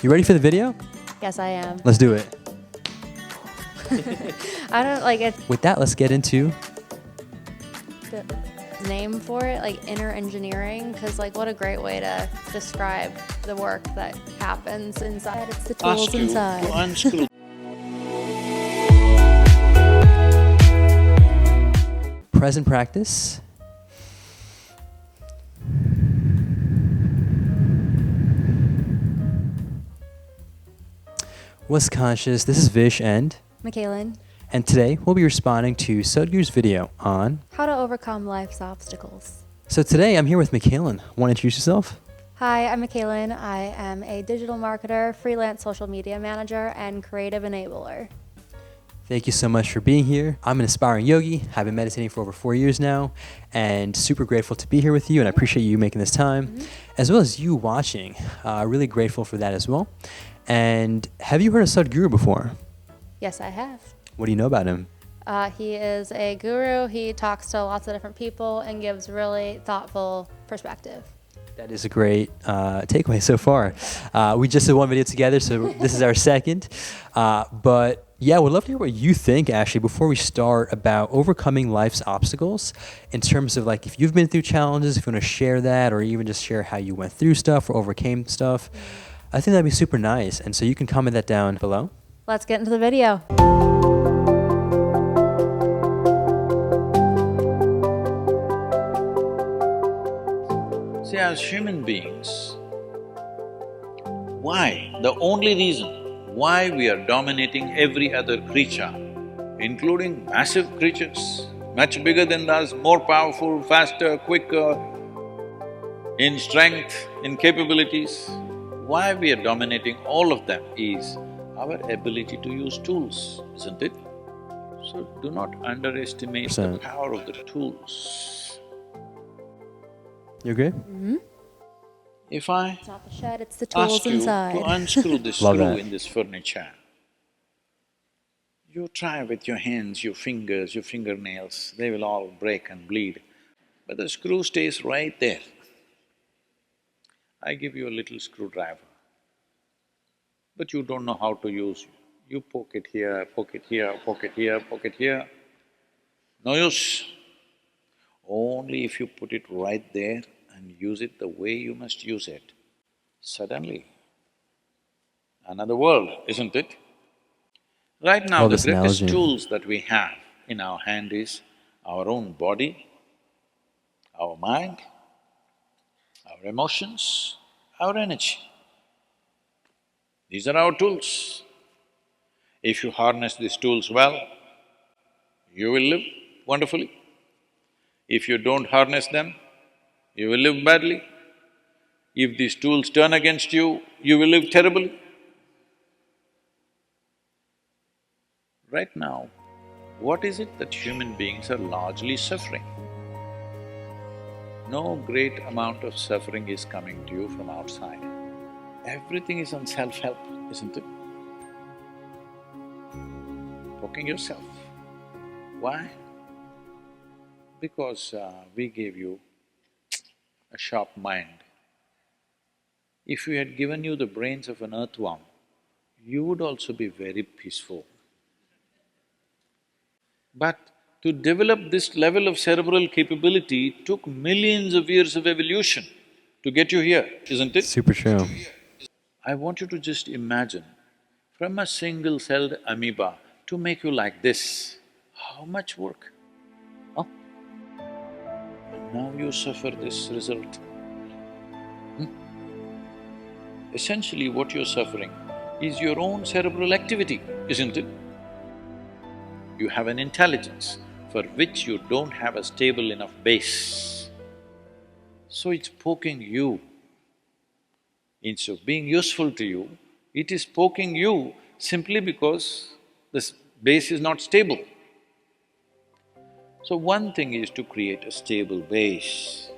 You ready for the video? Yes, I am. Let's do it. I don't like it. With that, let's get into The name for it, like inner engineering, because like what a great way to describe the work that happens inside. It's the tools Ask you inside. to unscrew. present practice. What's conscious? This is Vish and McKaylyn, today we'll be responding to Sadhguru's video on. how to overcome life's obstacles. So today I'm here with McKaylyn. Want to introduce yourself? Hi, I'm McKaylyn. I am a digital marketer, freelance social media manager, and creative enabler. Thank you so much for being here. I'm an aspiring yogi. I've been meditating for over 4 years now and super grateful to be here with you, and I appreciate you making this time, as well as you watching. Really grateful for that as well. And have you heard of Sadhguru before? Yes, I have. What do you know about him? He is a guru. He talks to lots of different people and gives really thoughtful perspective. That is a great takeaway so far. We just did one video together, so this is our second. But yeah, we'd love to hear what you think, actually, before we start, about overcoming life's obstacles in terms of, like, if you've been through challenges, if you want to share that, or even just share how you went through stuff or overcame stuff. I think that'd be super nice. And so you can comment that down below. Let's get into the video. See, as human beings, why? The only reason why we are dominating every other creature, including massive creatures, much bigger than us, more powerful, faster, quicker, in strength, in capabilities, why we are dominating all of them is our ability to use tools, isn't it? So do not underestimate the power of the tools. You agree? If I It's not the shed, it's the tools ask you inside. to unscrew this Love screw that. in this furniture, you try with your hands, your fingers, your fingernails, they will all break and bleed, but the screw stays right there. I give you a little screwdriver, but you don't know how to use it. You poke it here, poke it here, poke it here, poke it here, no use. Only if you put it right there and use it the way you must use it, suddenly another world, isn't it? Right now, Love the this greatest analogy. tools that we have in our hand is our own body, our mind, our emotions, our energy. These are our tools. If you harness these tools well, you will live wonderfully. If you don't harness them, you will live badly. If these tools turn against you, you will live terribly. Right now, what is it that human beings are largely suffering? No great amount of suffering is coming to you from outside. Everything is on self-help, isn't it? Poking yourself. Why? Because we gave you a sharp mind. If we had given you the brains of an earthworm, you would also be very peaceful. But to develop this level of cerebral capability took millions of years of evolution to get you here, isn't it? Super true. I want you to just imagine, from a single-celled amoeba to make you like this, how much work, huh? And now you suffer this result. Essentially what you're suffering is your own cerebral activity, isn't it? You have an intelligence for which you don't have a stable enough base. So it's poking you. Instead of being useful to you, it is poking you simply because this base is not stable. So one thing is to create a stable base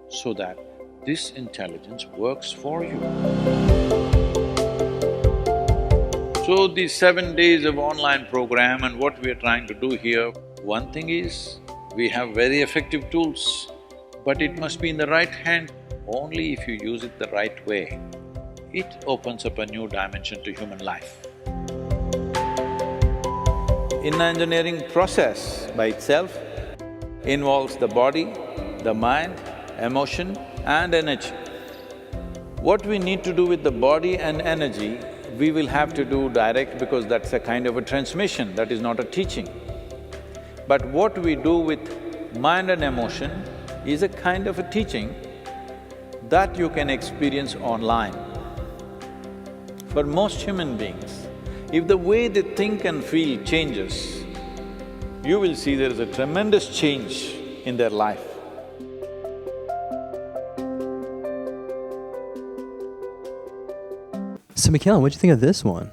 so that this intelligence works for you. So these 7 days of online program and what we are trying to do here, one thing is, we have very effective tools, but it must be in the right hand. Only if you use it the right way, it opens up a new dimension to human life. Inner engineering process by itself involves the body, the mind, emotion and energy. What we need to do with the body and energy, we will have to do direct because that's a kind of a transmission, that is not a teaching. But what we do with mind and emotion is a kind of a teaching that you can experience online. For most human beings, if the way they think and feel changes, you will see there is a tremendous change in their life. So McKaylyn, what'd you think of this one?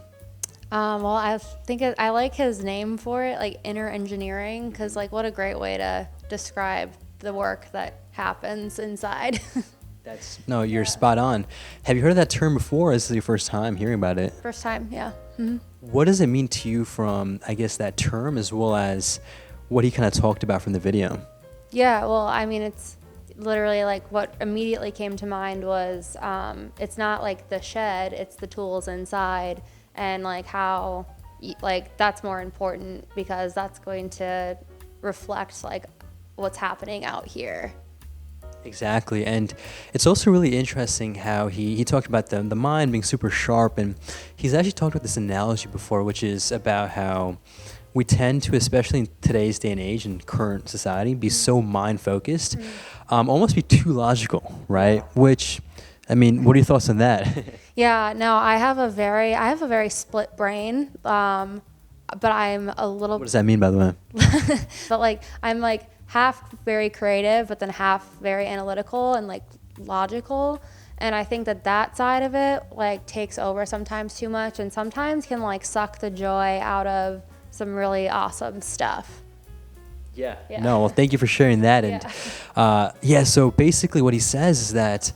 Well, I like his name for it, like inner engineering, because like what a great way to describe the work that happens inside. No, you're spot on. Have you heard of that term before? This is your first time hearing about it. First time, yeah. What does it mean to you from, I guess, that term as well as what he kind of talked about from the video? Yeah, well, I mean, it's literally like what immediately came to mind was it's not like the shed, it's the tools inside, and like how like that's more important because that's going to reflect like what's happening out here. Exactly, and it's also really interesting how he talked about the mind being super sharp, and he's actually talked about this analogy before, which is about how we tend to, especially in today's day and age in current society, be so mind-focused, almost be too logical, right? Which, I mean, what are your thoughts on that? Yeah, no, I have a very split brain, but I'm a little. What does that mean, by the way? But like I'm like half very creative, but then half very analytical and like logical. And I think that side of it like takes over sometimes too much, and sometimes can like suck the joy out of some really awesome stuff. Yeah. No, well, thank you for sharing that. And so basically what he says is that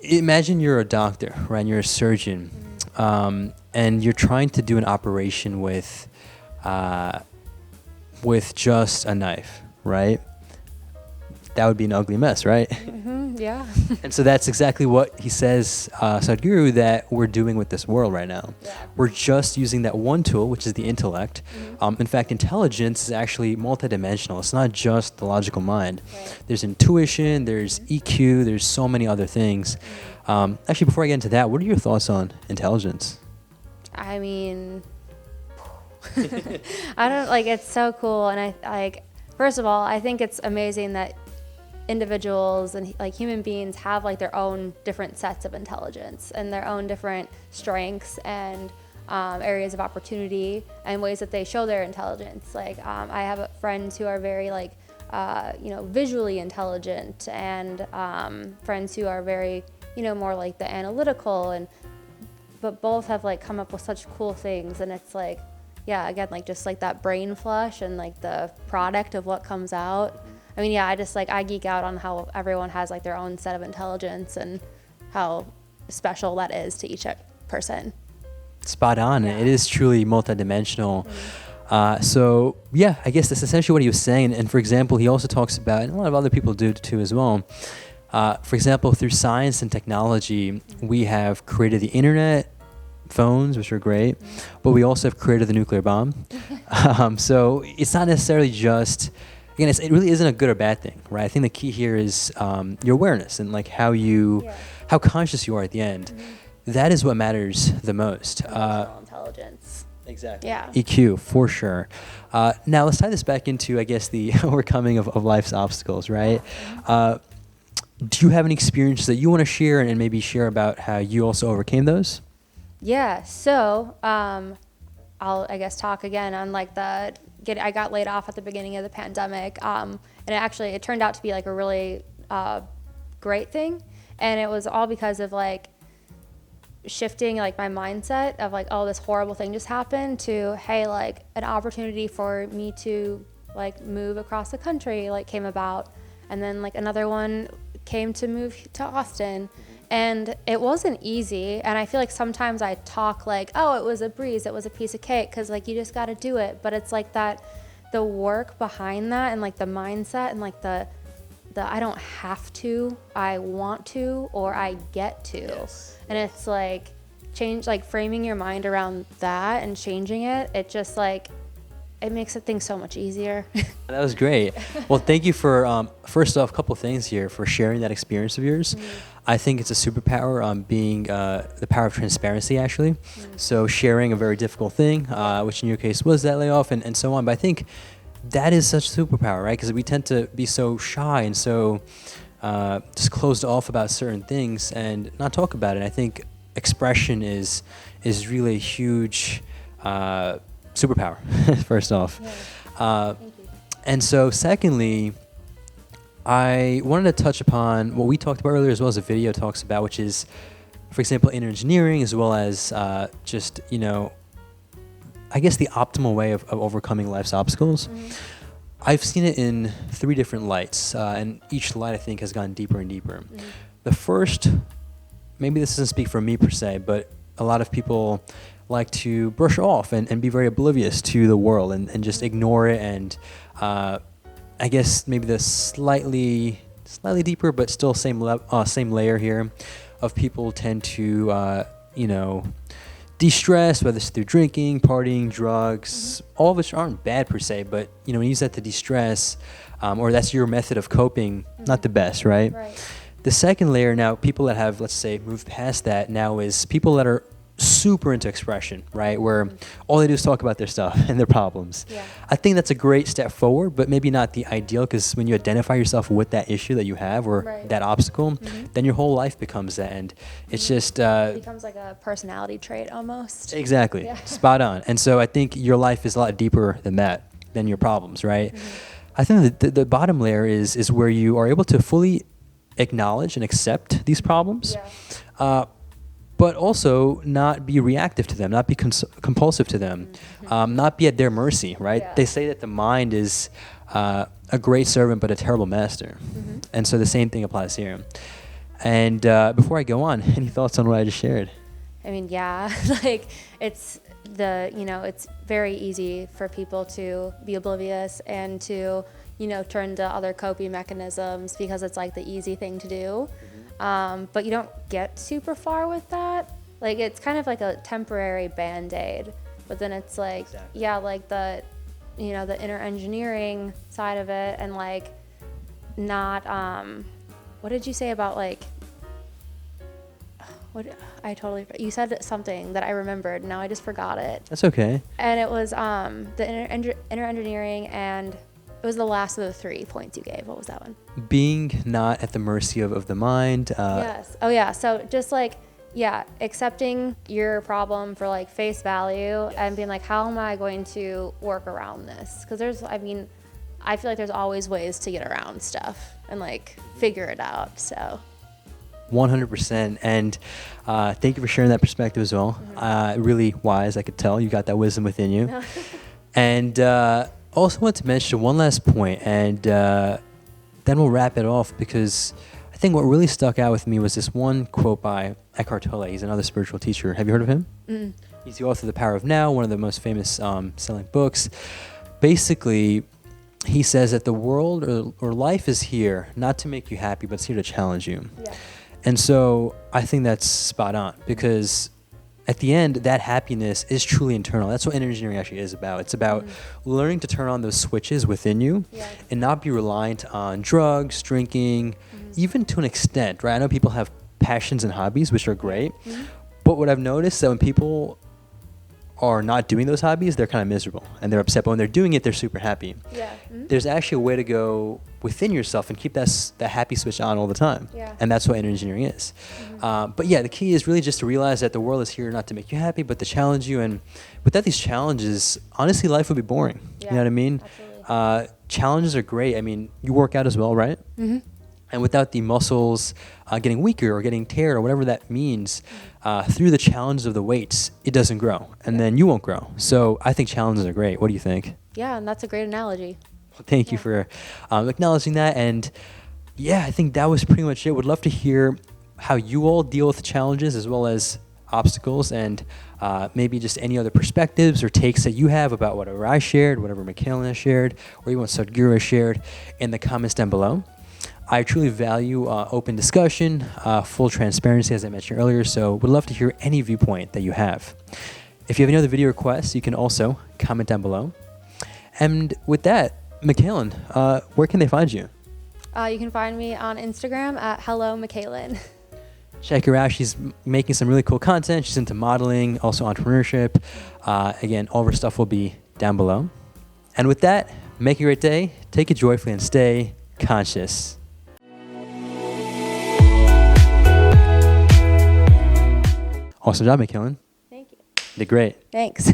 imagine you're a doctor, right? And you're a surgeon, and you're trying to do an operation with just a knife, right? That would be an ugly mess, right? Yeah. And so that's exactly what he says, Sadhguru, that we're doing with this world right now. Yeah. We're just using that one tool, which is the intellect. In fact, intelligence is actually multidimensional. It's not just the logical mind. Right. There's intuition, there's EQ, there's so many other things. Actually, before I get into that, what are your thoughts on intelligence? I mean, I don't like, it's so cool. And I like, first of all, I think it's amazing that individuals and like human beings have like their own different sets of intelligence and their own different strengths and areas of opportunity and ways that they show their intelligence. Like I have friends who are very like visually intelligent, and friends who are very more like the analytical, but both have like come up with such cool things. And it's like, yeah, again, like just like that brain flush and like the product of what comes out. I mean, yeah, I geek out on how everyone has like their own set of intelligence and how special that is to each person. Spot on. Yeah. It is truly multidimensional. So yeah, I guess that's essentially what he was saying. And for example, he also talks about, and a lot of other people do too as well. For example, through science and technology, we have created the internet, phones, which are great, but we also have created the nuclear bomb. So it's not necessarily just, again, it really isn't a good or bad thing, right? I think the key here is your awareness and like how conscious you are at the end. That is what matters the most. Emotional intelligence. Exactly. Yeah. EQ, for sure. Now let's tie this back into, I guess, the overcoming of life's obstacles, right? Do you have any experiences that you want to share and maybe share about how you also overcame those? Yeah, so I'll, I guess, talk again on like I got laid off at the beginning of the pandemic, and it turned out to be like a really great thing, and it was all because of like shifting like my mindset of like, oh, this horrible thing just happened, to hey, like an opportunity for me to like move across the country like came about, and then like another one came to move to Austin. And it wasn't easy, and I feel like sometimes I talk like, oh, it was a breeze, it was a piece of cake, because like you just got to do it. But it's like that, the work behind that, and like the mindset, and like the I don't have to, I want to, or I get to. Yes. And it's like framing your mind around that and changing it. It just it makes things so much easier. That was great. Well, thank you for, first off, a couple things here for sharing that experience of yours. I think it's a superpower, being the power of transparency, actually. So sharing a very difficult thing, which in your case was that layoff and so on. But I think that is such a superpower, right? Because we tend to be so shy and so just closed off about certain things and not talk about it. I think expression is really a huge superpower, first off. Thank you. And so secondly, I wanted to touch upon what we talked about earlier as well as the video talks about, which is, for example, inner engineering, as well as just, I guess the optimal way of overcoming life's obstacles. I've seen it in 3 different lights, and each light I think has gone deeper and deeper. The first, maybe this doesn't speak for me per se, but a lot of people like to brush off and be very oblivious to the world and just ignore it. And I guess maybe the slightly deeper, but still same layer here of people tend to, de-stress, whether it's through drinking, partying, drugs, all of which aren't bad per se, but when you use that to de-stress, or that's your method of coping, not the best, right? Right. The second layer now, people that have, let's say, moved past that now is people that are super into expression, right? Where all they do is talk about their stuff and their problems. Yeah. I think that's a great step forward, but maybe not the ideal, because when you identify yourself with that issue that you have or Right. that obstacle, then your whole life becomes that. And it's just... It becomes like a personality trait almost. Exactly. Yeah. Spot on. And so I think your life is a lot deeper than that, than your problems, right? I think the bottom layer is where you are able to fully acknowledge and accept these problems. Yeah. But also not be reactive to them, not be compulsive to them, not be at their mercy, right? Yeah. They say that the mind is a great servant but a terrible master. And so the same thing applies here. And before I go on, any thoughts on what I just shared? I mean, yeah, it's very easy for people to be oblivious and to, turn to other coping mechanisms because it's like the easy thing to do. But you don't get super far with that. It's kind of like a temporary Band-Aid, but then it's Exactly. the inner engineering side of it and not, what did you say about you said something that I remembered. Now I just forgot it. That's okay. And it was the inner engineering, and it was the last of the 3 points you gave. What was that one? Being not at the mercy of the mind. Yes. Oh yeah. So just accepting your problem for face value and being how am I going to work around this? Because I feel like there's always ways to get around stuff and figure it out. So 100%. And thank you for sharing that perspective as well. Really wise, I could tell. You got that wisdom within you. And also want to mention one last point, and then we'll wrap it off, because I think what really stuck out with me was this one quote by Eckhart Tolle. He's another spiritual teacher. Have you heard of him? He's the author of The Power of Now, one of the most famous selling books. Basically, he says that the world or life is here not to make you happy, but it's here to challenge you. yeah. And so I think that's spot on, because at the end, that happiness is truly internal. That's what inner engineering actually is about. It's about learning to turn on those switches within you and not be reliant on drugs, drinking, even to an extent, right? I know people have passions and hobbies, which are great. But what I've noticed is that when people are not doing those hobbies, they're kind of miserable and they're upset. But when they're doing it, they're super happy. Yeah. There's actually a way to go within yourself and keep that happy switch on all the time. Yeah. And that's what inner engineering is. But yeah, the key is really just to realize that the world is here not to make you happy, but to challenge you. And without these challenges, honestly, life would be boring. Yeah, you know what I mean? absolutely. Challenges are great. I mean, you work out as well, right? And without the muscles getting weaker or getting tired or whatever that means, through the challenges of the weights, it doesn't grow. And then you won't grow. So I think challenges are great. What do you think? Yeah, and that's a great analogy. Well, thank you for acknowledging that. And yeah, I think that was pretty much it. Would love to hear how you all deal with challenges as well as obstacles, and maybe just any other perspectives or takes that you have about whatever I shared, whatever McKaylyn has shared, or even what Sadhguru has shared in the comments down below. I truly value open discussion, full transparency, as I mentioned earlier, so would love to hear any viewpoint that you have. If you have any other video requests, you can also comment down below. And with that, McKaylyn, where can they find you? You can find me on Instagram at Hello McKaylyn. Check her out. She's making some really cool content. She's into modeling, also entrepreneurship. Again, all of her stuff will be down below. And with that, make a great day, take it joyfully, and stay conscious. Awesome job, McKaylyn. Thank you. Did great. Thanks.